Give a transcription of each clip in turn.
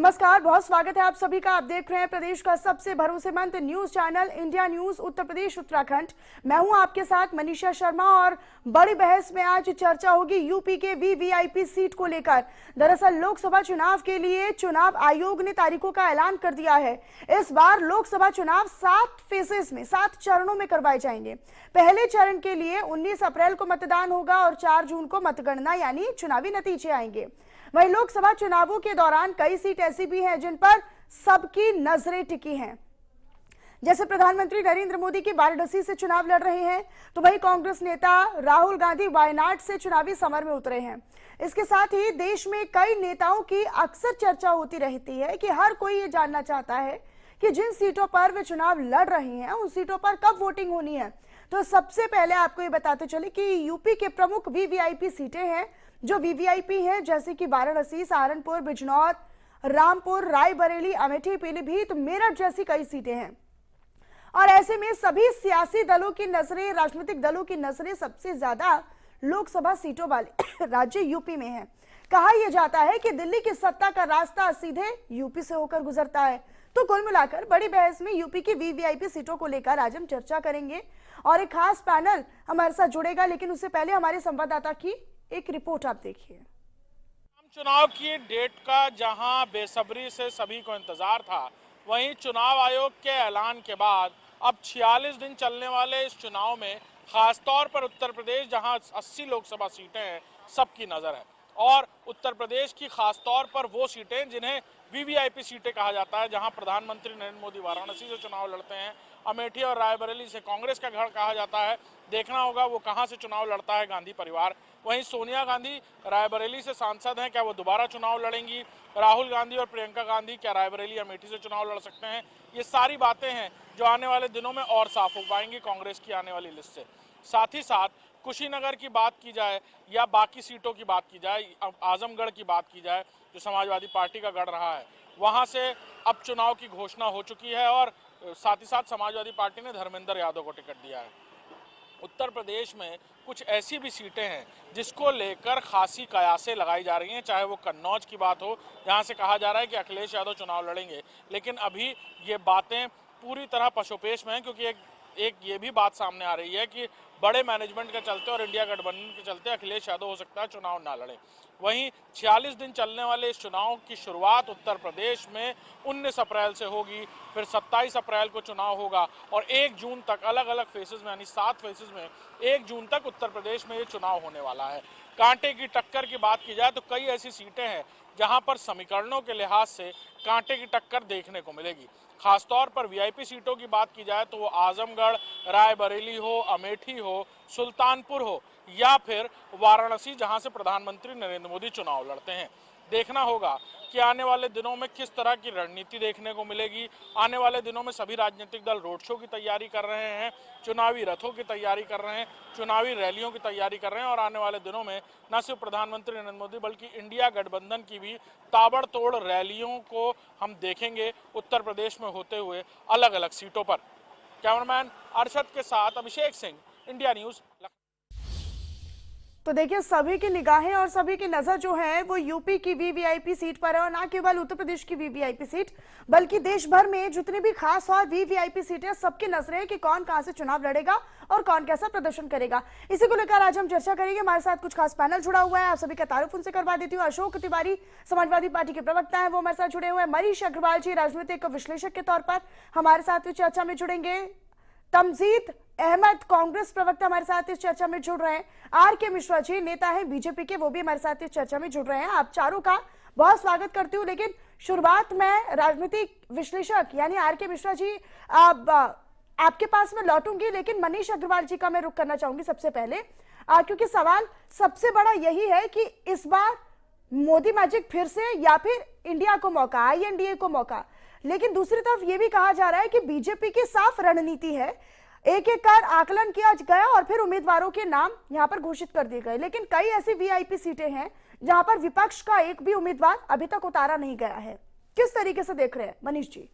नमस्कार, बहुत स्वागत है आप सभी का। आप देख रहे हैं प्रदेश का सबसे भरोसेमंद news channel India news Uttar Pradesh Uttarakhand. मैं हूं आपके साथ मनीषा शर्मा और बड़ी बहस में आज चर्चा होगी यूपी के वीवीआईपी सीट को लेकर। दरअसल लोकसभा चुनाव के लिए चुनाव आयोग ने तारीखों का ऐलान कर दिया है। इस बार लोकसभा चुनाव 7 फेजेस में 7 चरणों में करवाए जाएंगे। पहले चरण के लिए 19 अप्रैल को मतदान होगा और 4 जून को मतगणना यानी चुनावी नतीजे आएंगे। वहीं लोकसभा चुनावों के दौरान कई सीट ऐसी भी हैं जिन पर सबकी नजरें टिकी हैं। जैसे प्रधानमंत्री नरेंद्र मोदी की वाराणसी से चुनाव लड़ रहे हैं, तो वहीं कांग्रेस नेता राहुल गांधी वायनाड से चुनावी समर में उतरे हैं। इसके साथ ही देश में कई नेताओं की अक्सर चर्चा होती रहती है कि हर कोई ये जानना चाहता है कि जिन सीटों पर वे चुनाव लड़ रहे हैं उन सीटों पर कब वोटिंग होनी है। तो सबसे पहले आपको ये बताते चले कि यूपी के प्रमुख वीवीआईपी सीटें हैं जो वीवीआईपी हैं, जैसे कि वाराणसी, सहारनपुर, बिजनौर, रामपुर, रायबरेली, अमेठी, पीलीभीत, मेरठ जैसी कई सीटें हैं। और ऐसे में सभी सियासी दलों की नजरें, राजनीतिक दलों की नजरें सबसे ज्यादा लोकसभा सीटों वाले राज्य यूपी में है। कहा यह जाता है कि दिल्ली की सत्ता का रास्ता सीधे यूपी से होकर गुजरता है। तो कुल मिलाकर बड़ी बहस में यूपी की वीवीआईपी सीटों को लेकर आज हम चर्चा करेंगे और एक खास पैनल हमारे साथ जुड़ेगा। लेकिन उससे पहले हमारे संवाददाता की एक रिपोर्ट आप देखिए। चुनाव की डेट का जहां बेसब्री से सभी को इंतजार था, वहीं चुनाव आयोग के ऐलान के बाद अब 46 दिन चलने वाले इस चुनाव में खासतौर पर उत्तर प्रदेश, जहां 80 लोकसभा सीटें हैं, सबकी नजर है। और उत्तर प्रदेश की खासतौर पर वो सीटें जिन्हें वीवीआईपी सीटें कहा जाता है, जहां प्रधानमंत्री नरेंद्र मोदी वाराणसी से चुनाव लड़ते हैं, अमेठी और रायबरेली से कांग्रेस का गढ़ कहा जाता है। देखना होगा वो कहां से चुनाव लड़ता है गांधी परिवार। वहीं सोनिया गांधी रायबरेली से सांसद हैं, क्या वो दोबारा चुनाव लड़ेंगी? राहुल गांधी और प्रियंका गांधी क्या रायबरेली अमेठी से चुनाव लड़ सकते हैं? ये सारी बातें हैं जो आने वाले दिनों में और साफ हो पाएंगी कांग्रेस की आने वाली लिस्ट से। साथ ही साथ कुशीनगर की बात की जाए या बाकी सीटों की बात की जाए, आजमगढ़ की बात की जाए जो समाजवादी पार्टी का गढ़ रहा है, वहां से अब चुनाव की घोषणा हो चुकी है और साथ ही साथ समाजवादी पार्टी ने धर्मेंद्र यादव को टिकट दिया है। उत्तर प्रदेश में कुछ ऐसी भी सीटें हैं जिसको लेकर खासी कयासें लगाई जा रही हैं, चाहे वो कन्नौज की बात हो जहां से कहा जा रहा है कि अखिलेश यादव चुनाव लड़ेंगे, लेकिन अभी ये बातें पूरी तरह पशोपेश में हैं, क्योंकि एक ये भी बात सामने आ रही है कि बड़े मैनेजमेंट के चलते और इंडिया गठबंधन के चलते अखिलेश यादव हो सकता है चुनाव ना लड़े। वहीं 46 दिन चलने वाले इस चुनाव की शुरुआत उत्तर प्रदेश में 19 अप्रैल से होगी, फिर 27 अप्रैल को चुनाव होगा और 1 जून तक अलग अलग फेसेस में यानी 7 फेसेस में 1 जून तक उत्तर प्रदेश में ये चुनाव होने वाला है। कांटे की टक्कर की बात की जाए तो कई ऐसी सीटें हैं जहां पर समीकरणों के लिहाज से कांटे की टक्कर देखने को मिलेगी। खासतौर पर वीआईपी सीटों की बात की जाए तो वो आजमगढ़, रायबरेली हो, अमेठी हो, सुल्तानपुर हो या फिर वाराणसी, जहां से प्रधानमंत्री नरेंद्र मोदी चुनाव लड़ते हैं। देखना होगा कि आने वाले दिनों में किस तरह की रणनीति देखने को मिलेगी। आने वाले दिनों में सभी राजनीतिक दल रोड शो की तैयारी कर रहे हैं, चुनावी रथों की तैयारी कर रहे हैं, चुनावी रैलियों की तैयारी कर रहे हैं और आने वाले दिनों में न सिर्फ प्रधानमंत्री नरेंद्र मोदी बल्कि इंडिया गठबंधन की भी ताबड़तोड़ रैलियों को हम देखेंगे उत्तर प्रदेश में होते हुए अलग अलग सीटों पर। कैमरामैन अरशद के साथ अभिषेक सिंह, इंडिया न्यूज। तो देखिए, सभी की निगाहें और सभी की नजर जो है वो यूपी की वीवीआईपी सीट पर है और ना केवल उत्तर प्रदेश की वीवीआईपी सीट बल्कि देश भर में जितनी भी खास और वीवीआईपी सीटें, सबकी नजरें हैं कि कौन कहां से चुनाव लड़ेगा और कौन कैसा प्रदर्शन करेगा। इसी को लेकर आज हम चर्चा करेंगे। हमारे साथ कुछ खास पैनल जुड़ा हुआ है, आप सभी का तारुफ उनसे करवा देती हूँ। अशोक तिवारी समाजवादी पार्टी के प्रवक्ता है, वो हमारे साथ जुड़े हुए हैं। मनीष अग्रवाल जी राजनीतिक विश्लेषक के तौर पर हमारे साथ इस चर्चा में जुड़ेंगे। तमजीद अहमद कांग्रेस प्रवक्ता हमारे साथ इस चर्चा में जुड़ रहे हैं। आर के मिश्रा जी नेता है बीजेपी के, वो भी हमारे साथ इस चर्चा में जुड़ रहे हैं। आप चारों का बहुत स्वागत करती हूँ। लेकिन शुरुआत में राजनीतिक विश्लेषक यानी आर के मिश्रा जी आपके पास मैं लौटूंगी, लेकिन मनीष अग्रवाल जी का मैं रुख करना चाहूंगी सबसे पहले, क्योंकि सवाल सबसे बड़ा यही है कि इस बार मोदी मैजिक फिर से या फिर इंडिया को मौका, INDA को मौका। लेकिन दूसरी तरफ यह भी कहा जा रहा है कि बीजेपी की साफ रणनीति है, एक एक कर आकलन किया गया और फिर उम्मीदवारों के नाम यहां पर घोषित कर दिए गए। लेकिन कई ऐसी वीआईपी सीटें हैं जहां पर विपक्ष का एक भी उम्मीदवार अभी तक उतारा नहीं गया है। किस तरीके से देख रहे हैं मनीष जी?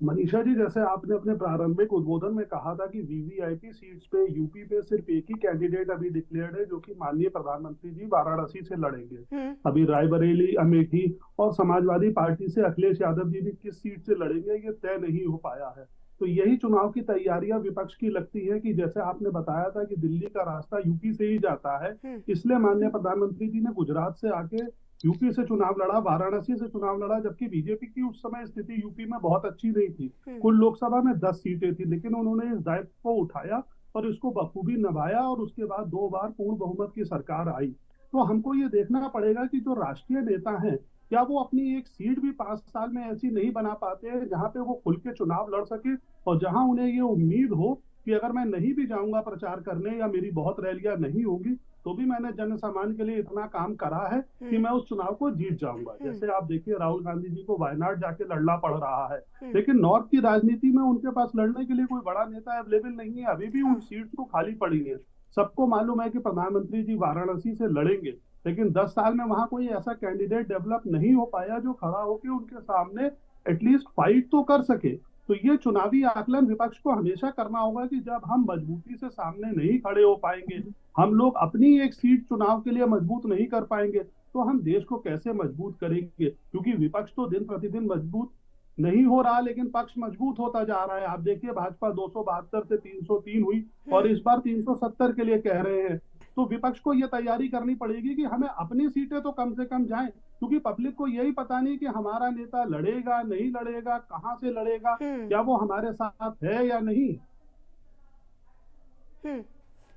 मनीषा जी, जैसे आपने अपने प्रारंभिक उद्बोधन में कहा था कि वीवीआईपी सीट्स पे यूपी पे सिर्फ एक ही कैंडिडेट अभी डिक्लेयर्ड है, जो कि माननीय प्रधानमंत्री जी वाराणसी से लड़ेंगे। हम्म। अभी रायबरेली, अमेठी और समाजवादी पार्टी से अखिलेश यादव जी भी किस सीट से लड़ेंगे ये तय नहीं हो पाया है। तो यही चुनाव की तैयारियां विपक्ष की लगती है कि जैसे आपने बताया था कि दिल्ली का रास्ता यूपी से ही जाता है, इसलिए माननीय प्रधानमंत्री जी ने गुजरात से आके यूपी से चुनाव लड़ा, वाराणसी से चुनाव लड़ा, जबकि बीजेपी की उस समय स्थिति यूपी में बहुत अच्छी नहीं थी। कुल लोकसभा में 10 सीटें थी, लेकिन उन्होंने इस दायित्व को उठाया और इसको बखूबी निभाया और उसके बाद 2 बार पूर्ण बहुमत की सरकार आई। तो हमको ये देखना पड़ेगा कि जो राष्ट्रीय नेता हैं, क्या वो अपनी एक सीट भी 5 साल में ऐसी नहीं बना पाते हैं जहां पे वो खुल के चुनाव लड़ सके, और जहां उन्हें ये उम्मीद हो कि अगर मैं नहीं भी जाऊंगा प्रचार करने या मेरी बहुत रैलियां नहीं होगी, तो भी मैंने जन सामान्य के लिए इतना काम करा है कि मैं उस चुनाव को जीत जाऊंगा। जैसे आप देखिए, राहुल गांधी जी को वायनाड जाके लड़ना पड़ रहा है, लेकिन नॉर्थ की राजनीति में उनके पास लड़ने के लिए कोई बड़ा नेता अवेलेबल नहीं है, अभी भी उन सीट्स को खाली पड़ी है। सबको मालूम है कि प्रधानमंत्री जी वाराणसी से लड़ेंगे, लेकिन 10 साल में वहां कोई ऐसा कैंडिडेट डेवलप नहीं हो पाया जो खड़ा होकर उनके सामने एटलीस्ट फाइट तो कर सके। तो ये चुनावी आकलन विपक्ष को हमेशा करना होगा कि जब हम मजबूती से सामने नहीं खड़े हो पाएंगे, हम लोग अपनी एक सीट चुनाव के लिए मजबूत नहीं कर पाएंगे, तो हम देश को कैसे मजबूत करेंगे? क्योंकि विपक्ष तो दिन प्रतिदिन मजबूत नहीं हो रहा, लेकिन पक्ष मजबूत होता जा रहा है। आप देखिए, भाजपा 272 से 303 हुई और इस बार 370 के लिए कह रहे हैं। तो विपक्ष को यह तैयारी करनी पड़ेगी कि हमें अपनी सीटें तो कम से कम जाएं, क्योंकि पब्लिक को यही पता नहीं कि हमारा नेता लड़ेगा नहीं लड़ेगा, कहां से लड़ेगा, क्या वो हमारे साथ है या नहीं।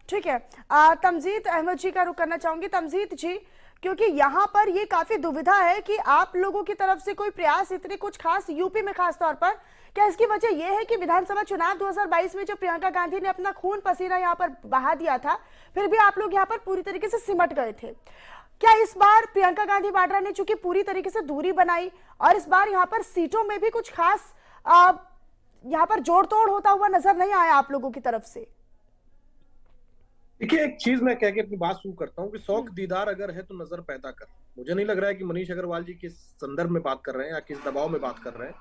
ठीक है, तमजीद अहमद जी का रुख करना चाहूंगी। तमजीद जी, क्योंकि यहाँ पर ये काफी दुविधा है कि आप लोगों की तरफ से कोई प्रयास इतने कुछ खास यूपी में खास तौर पर, क्या इसकी वजह यह है कि विधानसभा चुनाव 2022 में जब प्रियंका गांधी ने अपना खून पसीना यहाँ पर बहा दिया था, फिर भी आप लोग यहाँ पर पूरी तरीके से सिमट गए थे? क्या इस बार प्रियंका गांधी वाड्रा ने चूंकि पूरी तरीके से दूरी बनाई और इस बार यहाँ पर सीटों में भी कुछ खास यहाँ पर जोड़ तोड़ होता हुआ नजर नहीं आया आप लोगों की तरफ से? देखिए, एक चीज मैं कह के अपनी बात शुरू करता हूँ कि शौक दीदार अगर है तो नजर पैदा कर। मुझे नहीं लग रहा है कि मनीष अग्रवाल जी किस संदर्भ में बात कर रहे हैं या किस दबाव में बात कर रहे हैं,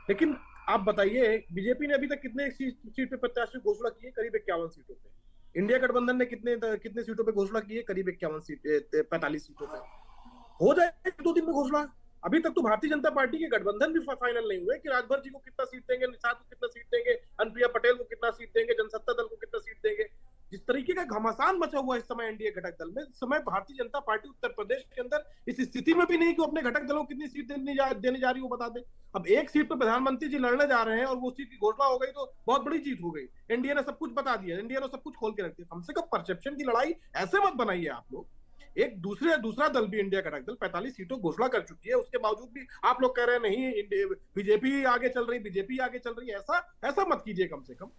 लेकिन आप बताइए, बीजेपी ने अभी तक कितने सीट पे प्रत्याशी घोषणा की है? करीब 51 सीटों पे। इंडिया गठबंधन ने कितने सीटों पे घोषणा की है? करीब 51 सीट, 45 सीटों पे। हो जाए 2 दिन में घोषणा। अभी तक तो भारतीय जनता पार्टी के गठबंधन भी फाइनल नहीं हुए कि राजभर जी को कितना सीट देंगे, निषाद को कितना सीट देंगे, अनुप्रिया पटेल को कितना सीट देंगे, जनसत्ता दल को कितना सीट देंगे। जिस तरीके का घमासान मचा हुआ है इस समय एनडीए घटक दल में, इस समय भारतीय जनता पार्टी उत्तर प्रदेश के अंदर इस स्थिति में भी नहीं कि अपने घटक दलों को कितनी सीट देने जा रही है वो बता दे। अब एक सीट पर प्रधानमंत्री जी लड़ने जा रहे हैं और वो सीट की घोषणा हो गई तो बहुत बड़ी जीत हो गई। एनडीए ने सब कुछ बता दिया, एनडीए ने सब कुछ खोल के रख दिया। कम से कम परसेप्शन की लड़ाई ऐसे मत बनाइए आप लोग। एक दूसरा दल भी, इंडिया घटक दल 45 सीटों घोषणा कर चुकी है, उसके बावजूद भी आप लोग कह रहे हैं नहीं बीजेपी आगे चल रही, बीजेपी आगे चल रही है। ऐसा मत कीजिए। कम से कम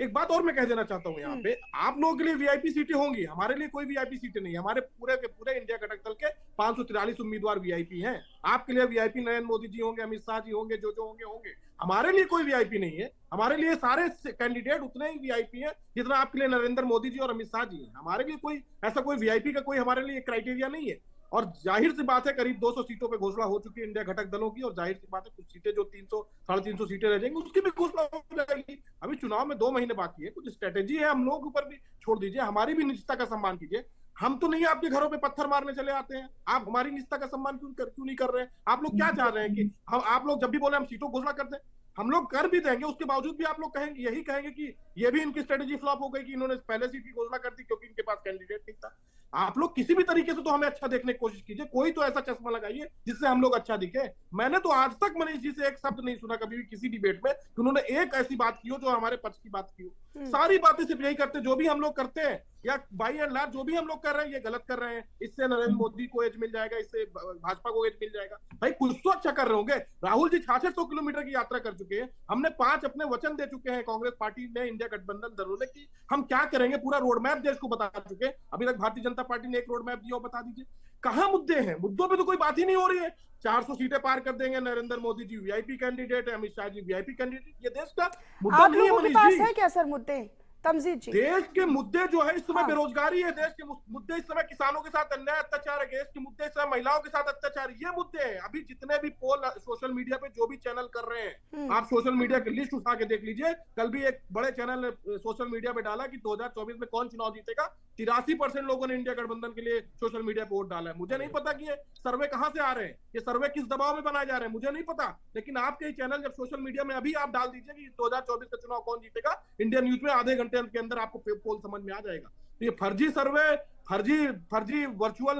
एक बात और मैं कह देना चाहता हूं यहाँ पे, आप लोगों के लिए वीआईपी सीटें होंगी, हमारे लिए कोई वीआईपी सीटें नहीं। हमारे पूरे के पूरे इंडिया घटक दल के 543 उम्मीदवार वीआईपी हैं। आपके लिए वीआईपी नरेंद्र मोदी जी होंगे, अमित शाह जी होंगे, जो होंगे। हमारे लिए कोई वीआईपी नहीं है। हमारे लिए सारे कैंडिडेट उतने ही वीआईपी हैं जितना आपके लिए नरेंद्र मोदी जी और अमित शाह जी हैं। हमारे लिए कोई ऐसा कोई वीआईपी का कोई हमारे लिए क्राइटेरिया नहीं है। और जाहिर सी बात है, करीब 200 सीटों पे घोषणा हो चुकी है इंडिया घटक दलों की, और जाहिर सी बात है कुछ सीटें जो 300 350 सीटें रह जाएंगी उसकी भी घोषणा हो जाएगी। अभी चुनाव में 2 महीने बाकी है, कुछ स्ट्रेटेजी है, हम लोगों के ऊपर भी छोड़ दीजिए, हमारी भी निजता का सम्मान कीजिए। हम तो नहीं आपके घरों पे पत्थर मारने चले आते हैं, आप हमारी निजता का सम्मान क्यों नहीं कर रहे हैं? आप लोग क्या चाह रहे हैं कि आप लोग जब भी बोले हम सीटों घोषणा कर दें, हम लोग कर भी देंगे, उसके बावजूद भी आप लोग यही कहेंगे कि ये भी इनकी स्ट्रेटेजी फ्लॉप हो गई कि इन्होंने पहले सीट की घोषणा कर दी क्योंकि इनके पास कैंडिडेट नहीं था। आप लोग किसी भी तरीके से तो हमें अच्छा देखने की कोशिश कीजिए, कोई तो ऐसा चश्मा लगाइए जिससे हम लोग अच्छा दिखे। मैंने तो आज तक मनीष जी से एक शब्द नहीं सुना कभी भी किसी डिबेट में कि उन्होंने एक ऐसी बात की हो जो हमारे पक्ष की बात की हो। सारी बातें सिर्फ यही करते, जो भी हम लोग करते हैं या बाई एंड लार्ज जो भी हम लोग कर रहे हैं ये गलत कर रहे हैं, इससे नरेंद्र मोदी को एज मिल जाएगा, इससे भाजपा को एज मिल जाएगा। भाई कुछ तो अच्छा कर रहे होंगे। राहुल जी 6600 किलोमीटर की यात्रा कर चुके हैं, हमने 5 अपने वचन दे चुके हैं कांग्रेस पार्टी ने, इंडिया गठबंधन दलों ने, कि हम क्या करेंगे, पूरा रोड मैप देश को बता चुके हैं। अभी तक भारतीय जनता पार्टी ने एक रोड मैप दिया, बता दीजिए कहां मुद्दे हैं? मुद्दों पे तो कोई बात ही नहीं हो रही है। 400 सीटें पार कर देंगे, नरेंद्र मोदी जी वीआईपी कैंडिडेट है, अमित शाह जी वीआईपी कैंडिडेट। ये देश का मुद्दा नहीं है मनीष जी। है क्या सर मुद्दे? तमजीद जी, देश के मुद्दे जो है इस समय हाँ। बेरोजगारी है, देश के मुद्दे इस समय किसानों के साथ अन्याय अत्याचार है, देश के मुद्दे इस समय महिलाओं के साथ अत्याचार, ये मुद्दे हैं। अभी जितने भी पोल सोशल मीडिया पे जो भी चैनल कर रहे हैं, आप सोशल मीडिया की लिस्ट उठा के देख लीजिए। कल भी एक बड़े चैनल ने सोशल मीडिया पे डाला कि 2024 में कौन चुनाव जीतेगा। 83% लोगों ने इंडिया गठबंधन के लिए सोशल मीडिया पे वोट डाला है। मुझे नहीं पता कि ये सर्वे कहां से आ रहे हैं, ये सर्वे किस दबाव में बनाए जा रहे हैं, मुझे नहीं पता। लेकिन आपके चैनल जब सोशल मीडिया में अभी आप डाल दीजिए कि 2024 का चुनाव कौन जीतेगा, इंडिया न्यूज में आधे घंटे के अंदर आपको पोल समझ में आ जाएगा। तो ये फर्जी सर्वे, फर्जी वर्चुअल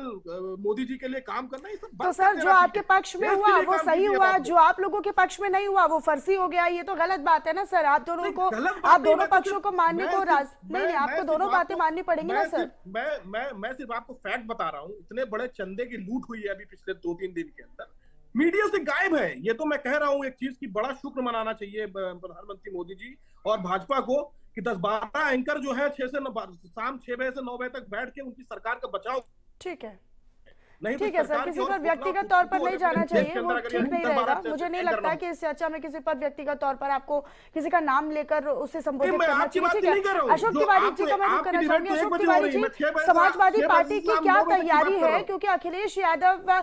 मोदी जी के लिए काम करना, ये सब तो सर जो आपके पक्ष में हुआ वो सही हुआ, जो आप लोगों के पक्ष में नहीं हुआ वो फर्जी हो गया, ये तो गलत बात है ना सर। आप दोनों पक्षों को मानने को नहीं, आपको दोनों बातें माननी पड़ेंगी ना सर। मैं सिर्फ आपको फैक्ट बता रहा हूँ। इतने बड़े चंदे की लूट हुई है अभी पिछले 2-3 दिन के अंदर, मीडिया से गायब है। ये तो मैं कह रहा हूँ एक चीज की बड़ा शुक्र मनाना चाहिए प्रधानमंत्री मोदी जी और भाजपा को कि 10-12 एंकर जो है शाम 6 बजे से 9 बजे तक बैठ के उनकी सरकार का बचाव। ठीक है, नहीं ठीक है सर, किसी पर व्यक्तिगत तौर पर नहीं जाना चाहिए, वो ठीक नहीं रहेगा। मुझे नहीं लगता है कि इस चर्चा में किसी पर व्यक्तिगत तौर पर आपको किसी का नाम लेकर उसे संबोधित करना चाहिए। ठीक है, अशोक तिवारी जी का मैं रुख करना चाहूंगी। अशोक तिवारी जी, समाजवादी पार्टी की क्या तैयारी है, क्योंकि अखिलेश यादव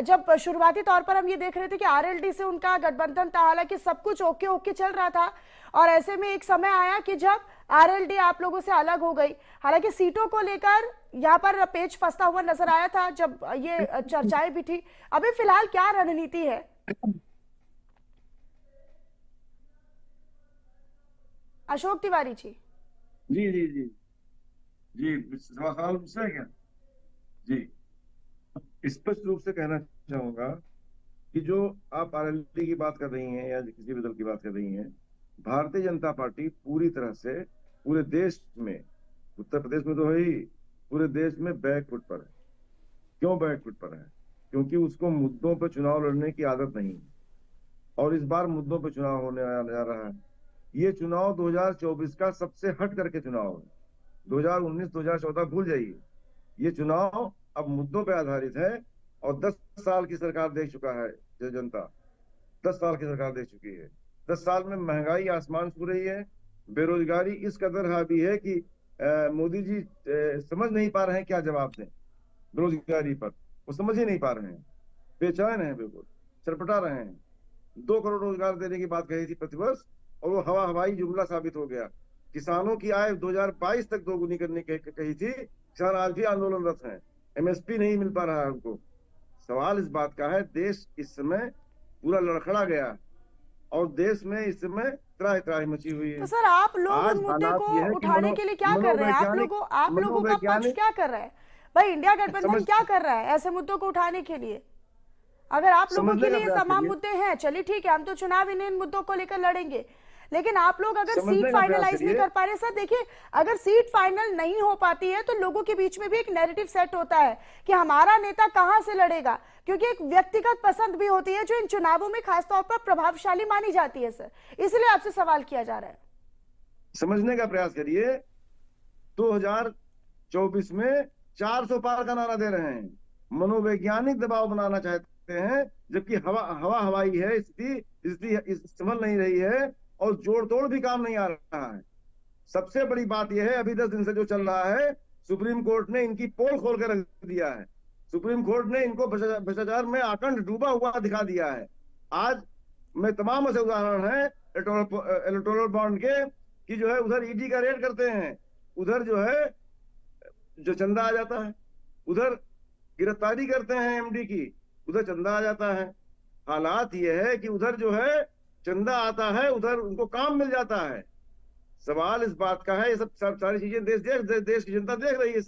जब शुरुआती तौर पर हम ये देख रहे थे कि आरएलडी से उनका गठबंधन था, हालांकि सब कुछ ओके ओके चल रहा था, और ऐसे में एक समय आया कि जब आरएलडी आप लोगों से अलग हो गई। हालांकि सीटों को लेकर यहाँ पर पेच फंसता हुआ नजर आया था जब ये चर्चाएं भी थी। अभी फिलहाल क्या रणनीति है? अशोक तिवारी जी। जी जी जी जी, सवाल पूछना है क्या? जी, स्पष्ट रूप से कहना चाहूंगा कि जो आप आरएलडी की बात कर रही हैं या किसी भी दल की बात कर रही हैं, भारतीय जनता पार्टी पूरी तरह से पूरे देश में, उत्तर प्रदेश में तो है ही, पूरे देश में बैकफुट पर है। क्यों बैकफुट पर है? क्योंकि उसको मुद्दों पर चुनाव लड़ने की आदत नहीं है, और इस बार मुद्दों पर चुनाव होने जा रहा है। ये चुनाव 2024 का सबसे हट करके चुनाव है। 2019 2014 भूल जाइए। ये चुनाव अब मुद्दों पर आधारित है, और 10 साल की सरकार देख चुका है जनता, 10 साल की सरकार देख चुकी है। 10 साल में महंगाई आसमान छू रही है, बेरोजगारी इस कदर हावी है कि मोदी जी समझ नहीं पा रहे हैं क्या जवाब दें बेरोजगारी पर। वो समझ ही नहीं पा रहे हैं, बेचैन हैं, बिल्कुल छटपटा रहे हैं। 2 करोड़ रोजगार देने की बात कही थी प्रतिवर्ष, और वो हवाई जुमला साबित हो गया। किसानों की आय 2022 तक दोगुनी करने की कही थी, किसान आज भी आंदोलनरत हैं, एमएसपी नहीं मिल पा रहा है उनको। सवाल इस बात का है, देश इस समय पूरा लड़खड़ा गया, और देश में इस समय त्राही त्राही मची हुई है। तो सर आप लोग उन मुद्दे को उठाने के लिए क्या कर रहे हैं? आप लोगों का पक्ष क्या कर रहा है भाई? इंडिया गठबंधन क्या कर रहा है ऐसे मुद्दों को उठाने के लिए? अगर आप लोगों के लिए तमाम मुद्दे हैं, चलिए ठीक है, हम तो चुनाव इन मुद्दों को लेकर लड़ेंगे, लेकिन आप लोग अगर सीट फाइनलाइज नहीं कर पा रहे, सर देखिए, अगर सीट फाइनल नहीं हो पाती है तो लोगों के बीच में भी एक नैरेटिव सेट होता है कि हमारा नेता कहां से लड़ेगा, क्योंकि एक व्यक्तिगत पसंद भी होती है जो इन चुनावों में खासतौर पर प्रभावशाली मानी जाती है। सर इसलिए आपसे सवाल किया जा रहा है, समझने का प्रयास करिए। 2024 में 400 पार का नारा दे रहे हैं, मनोवैज्ञानिक दबाव बनाना चाहते हैं, जबकि हवाई है, स्थिति संभल नहीं रही है, और जोड़ तोड़ भी काम नहीं आ रहा है। सबसे बड़ी बात यह है, अभी 10 दिन से जो चल रहा है, सुप्रीम कोर्ट ने इनकी पोल खोल कर रख दिया है। सुप्रीम कोर्ट ने इनको भ्रष्टाचार में आकंठ डूबा हुआ दिखा दिया है। आज में तमाम ऐसे उदाहरण है इलेक्टोरल बॉन्ड के, कि जो है उधर ईडी का रेड करते हैं, उधर जो है जो चंदा आ जाता है, उधर गिरफ्तारी करते हैं एमडी की, उधर चंदा आ जाता है। हालात यह है कि उधर जो है चंदा आता है, उधर उनको काम मिल जाता है। सवाल इस बात का है, ये सब सारी चीजें देश की जनता देख रही है।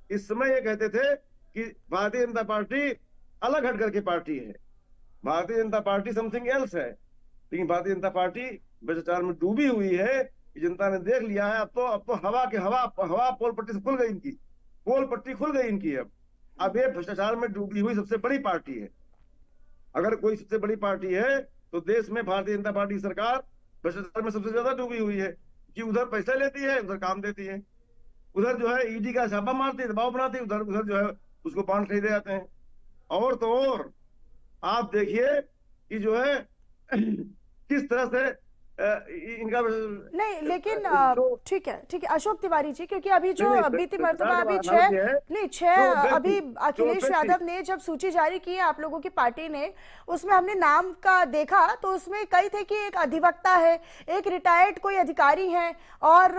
इस समय ये कहते थे कि भारतीय जनता पार्टी अलग हट करके पार्टी है, Bharatiya Janata party something else है, लेकिन भारतीय जनता पार्टी भ्रष्टाचार में डूबी हुई है। जनता ने देख लिया है। अब तो हवा पोल पट्टी से खुल गई इनकी, पोल पट्टी खुल गई इनकी। अब ये भ्रष्टाचार में डूबी हुई सबसे बड़ी पार्टी है। अगर कोई सबसे बड़ी पार्टी है तो देश में भारतीय जनता पार्टी सरकार भ्रष्टाचार में सबसे ज्यादा डूबी हुई है, कि उधर पैसा लेती है, उधर काम देती है, उधर जो है ईडी का छापा मारती है, दबाव बनाती है, उधर जो है उसको बॉन्ड खरीदे जाते हैं। और तो और आप देखिए कि जो है किस तरह से इनका नहीं, लेकिन जो ठीक है अशोक तिवारी जी, क्योंकि अभी जो नहीं, नहीं, बीती तो मर्तबा फिलहाल अभी हालत छह ये है, नहीं जो छह अभी व्यक्ति अखिलेश यादव ने जब सूची जारी की है आप लोगों की पार्टी ने, उसमें हमने नाम का देखा तो उसमें कई थे कि एक अधिवक्ता है, एक रिटायर्ड कोई अधिकारी है, और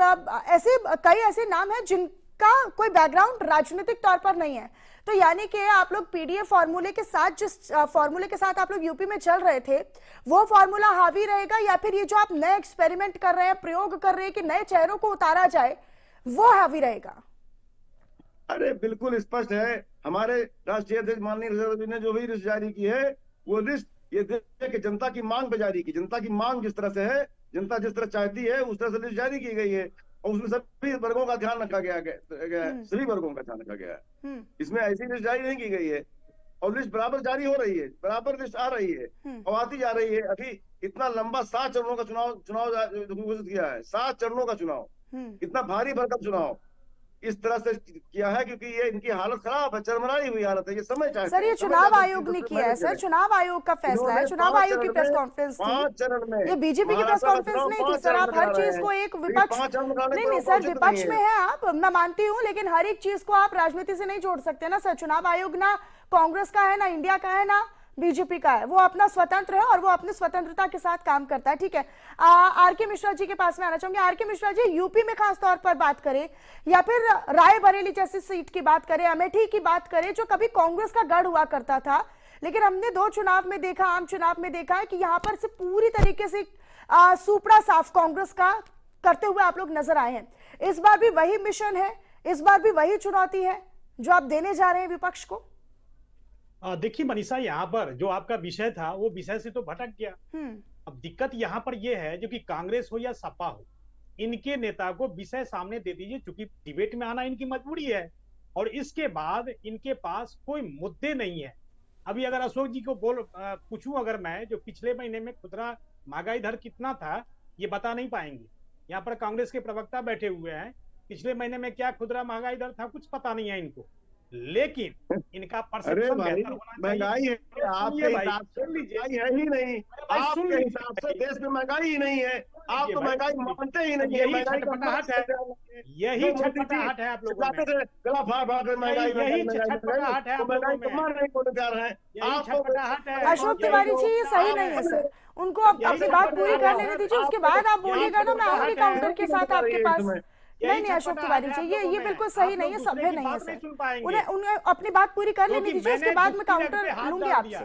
ऐसे कई ऐसे नाम हैं जिनका कोई बैकग्राउंड राजनीतिक तौर पर नहीं है। तो यानी कि आप लोग पीडीए फॉर्मूले के साथ, जिस फॉर्मूले के साथ आप लोग यूपी में चल रहे थे, वो फॉर्मूला हावी रहेगा, या फिर ये जो आप नए एक्सपेरिमेंट कर रहे हैं, प्रयोग कर रहे हैं कि नए चेहरों को उतारा जाए, वो हावी रहेगा? अरे बिल्कुल स्पष्ट है। हमारे राष्ट्रीय अध्यक्ष माननीय रिजर्व ने जो भी लिस्ट जारी की है, वो लिस्ट ये देश की जनता की मांग पे जारी की। जनता की मांग जिस तरह से है, जनता जिस तरह चाहती है, उस तरह से लिस्ट जारी की गई है, और उसमें सभी वर्गों का ध्यान रखा गया है, सभी वर्गों का ध्यान रखा गया है। इसमें ऐसी लिस्ट जारी नहीं की गई है, और लिस्ट बराबर जारी हो रही है, बराबर लिस्ट आ रही है और आती जा रही है। अभी इतना लंबा 7 चरणों का चुनाव घोषित किया है, 7 चरणों का चुनाव, इतना भारी भरकम चुनाव इस तरह से किया है क्योंकि ये इनकी हालत खराब है, चरमराई हुई हालत है। ये समय चाहते सर, ये चुनाव आयोग ने किया है सर, चुनाव आयोग का फैसला है, चुनाव आयोग की प्रेस कॉन्फ्रेंस थी, 5 चरण में ये बीजेपी की प्रेस कॉन्फ्रेंस नहीं थी सर। आप हर चीज को एक विपक्ष, नहीं सर, विपक्ष में है आप, मैं मानती हूँ, लेकिन हर एक चीज को आप राजनीति से नहीं जोड़ सकते ना सर। चुनाव आयोग ना कांग्रेस का है, ना इंडिया का है, ना बीजेपी का है, वो अपना स्वतंत्र है और वो अपनी स्वतंत्रता के साथ काम करता है। ठीक है, आर के मिश्रा जी के पास में आना चाहूंगी। आर के मिश्रा जी, यूपी में खास तौर पर बात करें या फिर रायबरेली जैसी सीट की बात करें, अमेठी की बात करें, जो कभी कांग्रेस का गढ़ हुआ करता था, लेकिन हमने 2 चुनाव में देखा, आम चुनाव में देखा है कि यहाँ पर से पूरी तरीके से सुपड़ा साफ कांग्रेस का करते हुए आप लोग नजर आए हैं। इस बार भी वही मिशन है, इस बार भी वही चुनौती है जो आप देने जा रहे हैं विपक्ष को? देखिए मनीषा, यहाँ पर जो आपका विषय था वो विषय से तो भटक गया। अब दिक्कत यहाँ पर ये है, जो कि कांग्रेस हो या सपा हो, इनके नेता को विषय सामने दे दीजिए, क्योंकि डिबेट में आना इनकी मजबूरी है, और इसके बाद इनके पास कोई मुद्दे नहीं है। अभी अगर अशोक जी को पूछूं अगर मैं, जो पिछले महीने में खुदरा महंगाई दर कितना था ये बता नहीं पाएंगे। यहाँ पर कांग्रेस के प्रवक्ता बैठे हुए हैं, पिछले महीने में क्या खुदरा महंगाई दर था कुछ पता नहीं है इनको, लेकिन इनका परसेप्शन बेहतर होना चाहिए। महंगाई है, आपके हिसाब से महंगाई है ही नहीं, आपके हिसाब से देश में महंगाई ही नहीं है, आप तो महंगाई मानते ही नहीं है। यही छटपटाहट है, यही छटपटाहट है आप लोगों में, गला फाड़ फाड़ कर महंगाई यही छटपटाहट है आप लोगों में, नहीं होने जा रहे हैं। यही छटपटाहट है। अशोक तिवारी जी, ये सही नहीं है सर, उनको अपनी बात पूरी कर लेने दीजिए, उसके बाद आप बोलिएगा ना, मैं आऊंगी काउंटर के साथ आपके पास। नहीं अशोक तिवारी जी, ये बिल्कुल सही नहीं है, सभ्य नहीं है सर। उन्हें अपनी बात पूरी कर लेने दीजिए, उसके बाद मैं काउंटर लूंगी आपसे।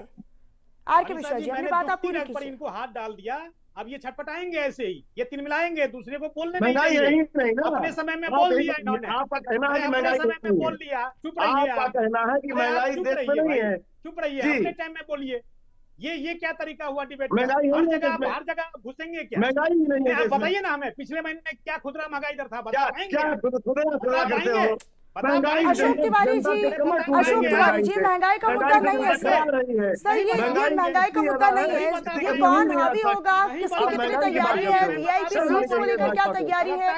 आर के मिश्रा जी, अपनी बात आप पूरी कीजिए। इनको हाथ डाल दिया, अब ये छटपटाएंगे ऐसे ही, ये तिलमिलाएंगे, दूसरे को बोलने नहीं महंगाई चाहिए। नहीं ना, अपने समय में बोल दिया इन्होंने, आपका कहना है कि अपने महंगाई समय में बोल दिया, चुप रहिए। आपका कहना है कि महंगाई देश में नहीं है, चुप रहिए, अपने टाइम में बोलिए। ये क्या तरीका हुआ डिबेट का? महंगाई हर जगह घुसेंगे क्या? महंगाई ही नहीं है। आप बताइए ना हमें, पिछले महीने में क्या खुदरा महंगाई दर था, बता पाएंगे? क्या खुदरा करते हो? अशोक तिवारी जी, महंगाई का मुद्दा नहीं है सर, ये महंगाई का मुद्दा नहीं है, ये कौन हावी होगा, किसकी कितनी तैयारी है, वीआईपी सीट्स को लेकर क्या तैयारी है,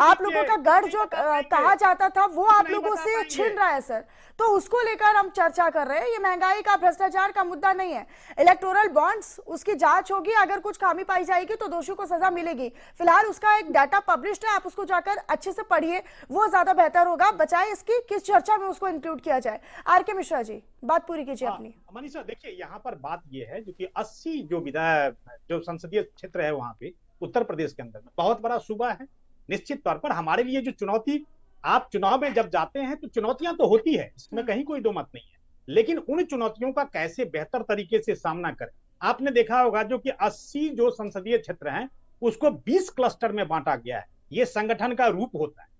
आप लोगों का गढ़ जो कहा जाता था वो आप लोगों से छिन रहा है सर, तो उसको लेकर हम चर्चा कर रहे हैं। ये महंगाई का, भ्रष्टाचार का मुद्दा नहीं है। इलेक्टोरल बॉन्ड्स, उसकी जांच होगी, अगर कुछ खामी पाई जाएगी तो दोषियों को सजा मिलेगी। फिलहाल उसका एक डाटा पब्लिश्ड है, आप उसको जाकर अच्छे से पढ़िए, वो ज्यादा बेहतर होगा, बचाए इसकी किस चर्चा में उसको इंक्लूड किया जाए। आर के मिश्रा जी, बात पूरी कीजिए अपनी। मनीषा देखिए, यहाँ पर बात ये है जो कि 80 जो संसदीय क्षेत्र है वहां पे उत्तर प्रदेश के अंदर में बहुत बड़ा सूबा है। निश्चित तौर पर हमारे लिए जो चुनौती, आप चुनाव में जब जाते हैं तो चुनौतियां तो होती है, इसमें कहीं कोई दो मत नहीं है, लेकिन उन चुनौतियों का कैसे बेहतर तरीके से सामना करें। आपने देखा होगा जो कि 80 जो संसदीय क्षेत्र हैं उसको 20 क्लस्टर में बांटा गया है। ये संगठन का रूप होता है।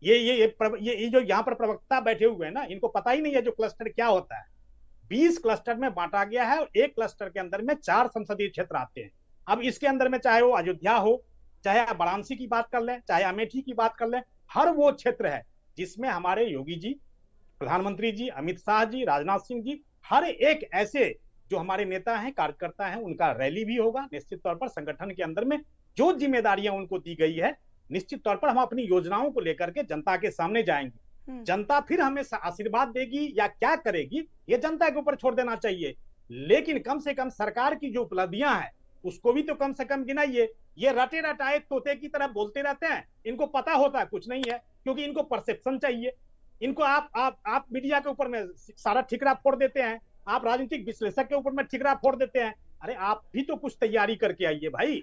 ये जो यहाँ पर प्रवक्ता बैठे हुए हैं ना, इनको पता ही नहीं है जो क्लस्टर क्या होता है। 20 क्लस्टर में बांटा गया है और एक क्लस्टर के अंदर में 4 संसदीय क्षेत्र आते हैं। अब इसके अंदर में चाहे वो अयोध्या हो, चाहे आप वाराणसी की बात कर लें, चाहे अमेठी की बात कर लें, हर वो क्षेत्र है जिसमें हमारे योगी जी, प्रधानमंत्री जी, अमित शाह जी, राजनाथ सिंह जी, हर एक ऐसे जो हमारे नेता हैं, कार्यकर्ता हैं, उनका रैली भी होगा। निश्चित तौर पर संगठन के अंदर में जो जिम्मेदारियां उनको दी गई है, निश्चित तौर पर हम अपनी योजनाओं को लेकर के जनता के सामने जाएंगे। जनता फिर हमें आशीर्वाद देगी या क्या करेगी, ये जनता के ऊपर छोड़ देना चाहिए। लेकिन कम से कम सरकार की जो उपलब्धियां हैं उसको भी तो कम से कम गिनाइए। ये रटे रटाए तोते की तरह बोलते रहते हैं, इनको पता होता है कुछ नहीं है, क्योंकि इनको परसेप्शन चाहिए। इनको आप मीडिया के ऊपर में सारा ठिकरा फोड़ देते हैं, आप राजनीतिक विश्लेषक के ऊपर में ठिकरा फोड़ देते हैं। अरे आप भी तो कुछ तैयारी करके आइए भाई,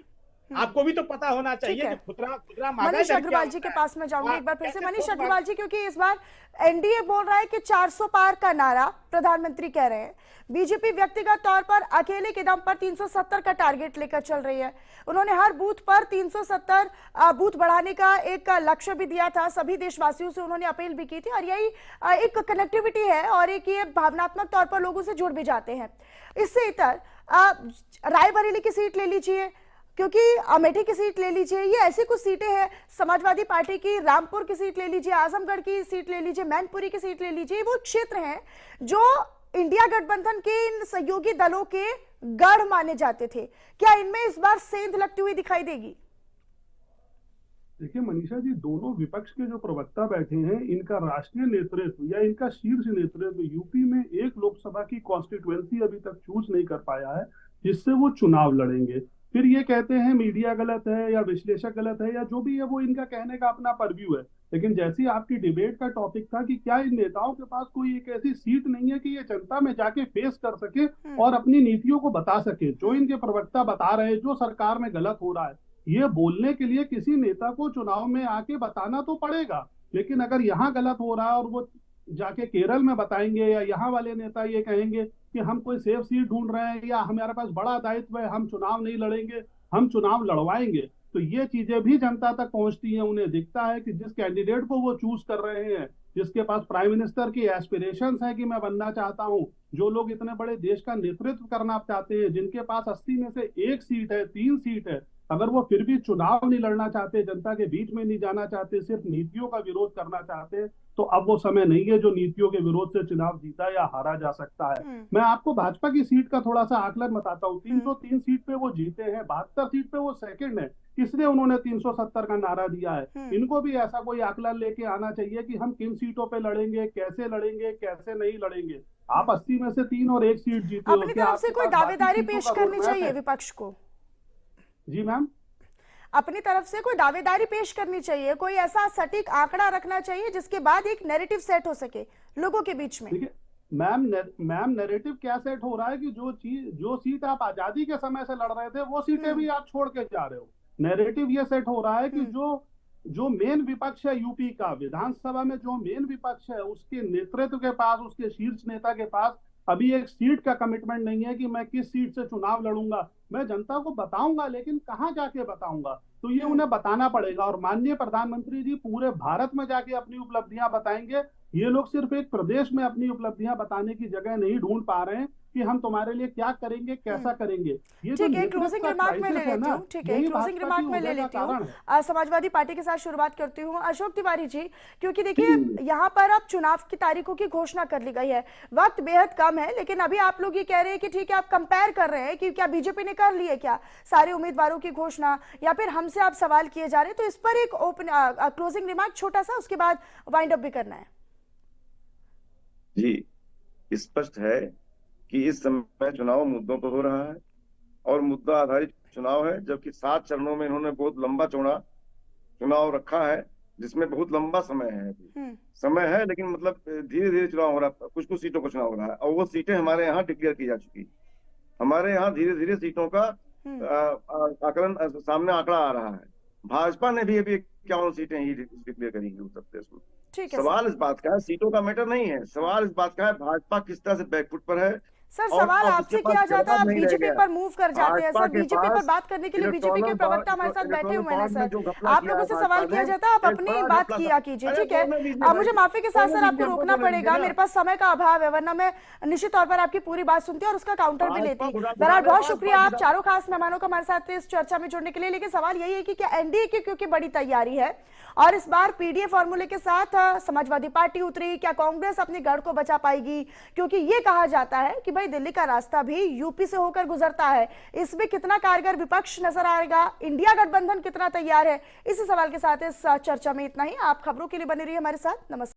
आपको भी तो पता होना चाहिए कि खुदरा मनीष अग्रवाल जी के पास में जाऊंगी एक बार फिर से। मनीष अग्रवाल जी, क्योंकि इस बार एनडीए बोल रहा है कि 400 पार का नारा प्रधानमंत्री कह रहे हैं, बीजेपी व्यक्तिगत तौर पर अकेले के दम पर 370 का टारगेट लेकर चल रही है। उन्होंने हर बूथ पर 370 बूथ बढ़ाने का एक लक्ष्य भी दिया था, सभी देशवासियों से उन्होंने अपील भी की थी, और यही एक कनेक्टिविटी है और एक ये भावनात्मक तौर पर लोगों से जुड़ भी जाते हैं। इससे इतर रायबरेली की सीट ले लीजिए, क्योंकि अमेठी की सीट ले लीजिए, ये ऐसी कुछ सीटें हैं, समाजवादी पार्टी की रामपुर की सीट ले लीजिए, आजमगढ़ की सीट ले लीजिए, मैनपुरी की सीट ले लीजिए, वो क्षेत्र हैं जो इंडिया गठबंधन के इन सहयोगी दलों के गढ़ माने जाते थे। क्या इनमें इस बार सेंध लगती हुई दिखाई देगी? देखिए मनीषा जी, दोनों विपक्ष के जो प्रवक्ता बैठे हैं, इनका राष्ट्रीय नेतृत्व या इनका शीर्ष नेतृत्व यूपी में एक लोकसभा की कॉन्स्टिट्यूएंसी अभी तक चूज नहीं कर पाया है जिससे वो चुनाव लड़ेंगे। फिर ये कहते हैं मीडिया गलत है या विश्लेषक गलत है या जो भी है, वो इनका कहने का अपना परव्यू है। लेकिन जैसी आपकी डिबेट का टॉपिक था कि क्या इन नेताओं के पास कोई एक ऐसी सीट नहीं है कि ये जनता में जाके फेस कर सके और अपनी नीतियों को बता सके, जो इनके प्रवक्ता बता रहे हैं जो सरकार में गलत हो रहा है। ये बोलने के लिए किसी नेता को चुनाव में आके बताना तो पड़ेगा, लेकिन अगर यहाँ गलत हो रहा है और वो जाके केरल में बताएंगे या यहाँ वाले नेता ये कहेंगे कि हम कोई सेफ सीट ढूंढ रहे हैं या हमारे पास बड़ा दायित्व है, हम चुनाव नहीं लड़ेंगे, हम चुनाव लड़वाएंगे, तो ये चीजें भी जनता तक पहुंचती हैं। उन्हें दिखता है कि जिस कैंडिडेट को वो चूज कर रहे हैं, जिसके पास प्राइम मिनिस्टर की एस्पिरेशंस है कि मैं बनना चाहता हूं, जो लोग इतने बड़े देश का नेतृत्व करना चाहते हैं, जिनके पास 80 में से 1 सीट है, 3 सीट है, अगर वो फिर भी चुनाव नहीं लड़ना चाहते, जनता के बीच में नहीं जाना चाहते, सिर्फ नीतियों का विरोध करना चाहते हैं, तो अब वो समय नहीं है जो नीतियों के विरोध से चुनाव जीता या हारा जा सकता है। मैं आपको भाजपा की सीट का थोड़ा सा आकलन बताता हूँ। 303 सीट पे वो जीते हैं, 72 सीट पे वो सेकंड है, इसलिए उन्होंने 370 का नारा दिया है। इनको भी ऐसा कोई आकलन लेके आना चाहिए कि हम किन सीटों पे लड़ेंगे, कैसे नहीं लड़ेंगे। आप 80 में से 3 और 1 सीट जीते हो, अपनी तरफ से कोई दावेदारी पेश करनी चाहिए विपक्ष को? जी मैम, अपनी तरफ से कोई दावेदारी पेश करनी चाहिए, कोई ऐसा सटीक आंकड़ा रखना चाहिए जिसके बाद एक नैरेटिव सेट हो सके लोगों के बीच में। देखिए मैम नैरेटिव क्या सेट हो रहा है कि जो सीट आप आजादी के समय से लड़ रहे थे वो सीटें भी आप छोड़ के जा रहे हो। नैरेटिव ये सेट हो रहा है कि जो मेन विपक्ष है यूपी का, विधानसभा में जो मेन विपक्ष है, उसके नेतृत्व के पास, उसके शीर्ष नेता के पास अभी एक सीट का कमिटमेंट नहीं है कि मैं किस सीट से चुनाव लड़ूंगा। मैं जनता को बताऊंगा, लेकिन कहां जाके बताऊंगा, तो ये उन्हें बताना पड़ेगा। और माननीय प्रधानमंत्री जी पूरे भारत में जाके अपनी उपलब्धियां बताएंगे। ये लोग सिर्फ एक प्रदेश में अपनी उपलब्धियां बताने की जगह नहीं ढूंढ पा रहे हैं कि हम तुम्हारे लिए क्या करेंगे, कैसा करेंगे। ये ठीक है, क्लोजिंग रिमार्क में ले लेती हूँ। ठीक है, क्लोजिंग रिमार्क में ले लेती हूँ। समाजवादी पार्टी के साथ शुरुआत करती हूँ। अशोक तिवारी जी, क्योंकि देखिए यहाँ पर अब चुनाव की तारीखों की घोषणा कर ली गई है, वक्त बेहद कम है, लेकिन अभी आप लोग ये कह रहे हैं कि ठीक है, आप कंपेयर कर रहे हैं कि क्या बीजेपी ने कर ली है क्या सारे उम्मीदवारों की घोषणा, या फिर हमसे आप सवाल किए जा रहे हैं। तो इस पर एक ओपन क्लोजिंग रिमार्क छोटा सा, उसके बाद वाइंड अप भी करना है। जी, स्पष्ट है कि इस समय चुनाव मुद्दों पर हो रहा है और मुद्दा आधारित चुनाव है, जबकि 7 चरणों में इन्होंने बहुत लंबा चौड़ा चुनाव रखा है, जिसमें बहुत लंबा समय है लेकिन मतलब धीरे धीरे चुनाव हो रहा है, कुछ सीटों का चुनाव हो रहा है और वो सीटें हमारे यहाँ डिक्लेयर की जा चुकी। हमारे यहाँ धीरे धीरे सीटों का आकलन सामने आंकड़ा आ रहा है। भाजपा ने भी अभी 51 सीटें ही डिक्लेयर करी उत्तर प्रदेश में। सवाल इस बात का है, सीटों का मैटर नहीं है, सवाल इस बात का है भाजपा किस तरह से बैकफुट पर है। सर सवाल आपसे किया जाता है, आप बीजेपी पर मूव कर जाते हैं। सर बीजेपी पर बात करने के लिए बीजेपी के प्रवक्ता हमारे साथ बैठे हुए हैं। सर आप लोगों से सवाल किया जाता है, आप अपनी बात किया कीजिए, ठीक है। मुझे माफी के साथ सर आपको रोकना पड़ेगा, मेरे पास समय का अभाव है, वरना मैं निश्चित तौर पर आपकी पूरी बात सुनती और उसका काउंटर भी लेती। बहरहाल बहुत शुक्रिया आप चारों खास मेहमानों का हमारे साथ इस चर्चा में जुड़ने के लिए। लेकिन सवाल यही है कि क्या एनडीए की क्योंकि बड़ी तैयारी है और इस बार पीडीए फॉर्मूले के साथ समाजवादी पार्टी उतरी, क्या कांग्रेस अपने गढ़ को बचा पाएगी? क्योंकि ये कहा जाता है कि भाई दिल्ली का रास्ता भी यूपी से होकर गुजरता है, इसमें कितना कारगर विपक्ष नजर आएगा, इंडिया गठबंधन कितना तैयार है? इसी सवाल के साथ इस चर्चा में इतना ही। आप खबरों के लिए बने रहिए हमारे साथ। नमस्कार।